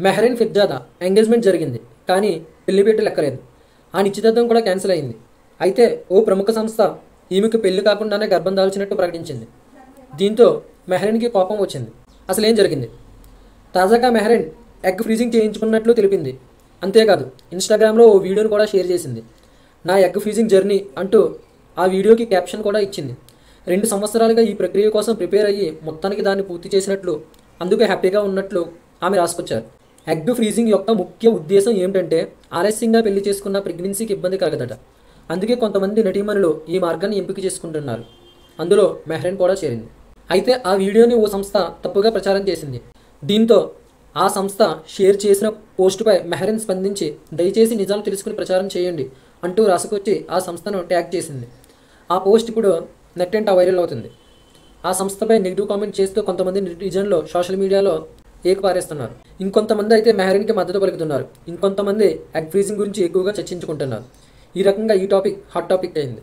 Mehreen Pirzada engagement జరిగింది, కానీ పెళ్లిపీట లెక్కలేదు. ఆ నిశ్చితార్థం కూడా క్యాన్సిల్ అయింది. అయితే ఓ ప్రముఖ సంస్థ ఈమెకు పెళ్లి కాకుండానే గర్భం దాల్చినట్టు ప్రకటించింది. దీంతో మెహరీన్కి కోపం వచ్చింది. అసలేం జరిగింది? తాజాగా మెహరీన్ ఎగ్ ఫ్రీజింగ్ చేయించుకున్నట్లు తెలిపింది. అంతేకాదు, ఇన్స్టాగ్రామ్లో ఓ వీడియోను కూడా షేర్ చేసింది. నా ఎగ్ ఫ్రీజింగ్ జర్నీ అంటూ ఆ వీడియోకి క్యాప్షన్ కూడా ఇచ్చింది. 2 సంవత్సరాలుగా ఈ ప్రక్రియ కోసం ప్రిపేర్ అయ్యి మొత్తానికి దాన్ని పూర్తి చేసినట్లు, అందుకే హ్యాపీగా ఉన్నట్లు ఆమె రాసుకొచ్చారు. ఎగ్ ఫ్రీజింగ్ యొక్క ముఖ్య ఉద్దేశం ఏమిటంటే ఆలస్యంగా పెళ్లి చేసుకున్న ప్రెగ్నెన్సీకి ఇబ్బంది కలగదట. అందుకే కొంతమంది నటీమణులు ఈ మార్గాన్ని ఎంపిక చేసుకుంటున్నారు. అందులో మెహరీన్ కూడా చేరింది. అయితే ఆ వీడియోని ఓ సంస్థ తప్పుగా ప్రచారం చేసింది. దీంతో ఆ సంస్థ షేర్ చేసిన పోస్టుపై మెహరీన్ స్పందించి దయచేసి నిజాలు తెలుసుకుని ప్రచారం చేయండి అంటూ రాసుకొచ్చి ఆ సంస్థను ట్యాగ్ చేసింది. ఆ పోస్ట్ ఇప్పుడు నెట్టంట వైరల్ అవుతుంది. ఆ సంస్థపై నెగిటివ్ కామెంట్ చేస్తూ కొంతమంది నెటిజన్లు సోషల్ మీడియాలో ఏకపారేస్తున్నారు. ఇంకొంతమంది అయితే మెహరీన్కి మద్దతు పలుకుతున్నారు. ఇంకొంతమంది ఎగ్ ఫ్రీజింగ్ గురించి ఎక్కువగా చర్చించుకుంటున్నారు. ఈ రకంగా ఈ టాపిక్ హాట్ టాపిక్ అయింది.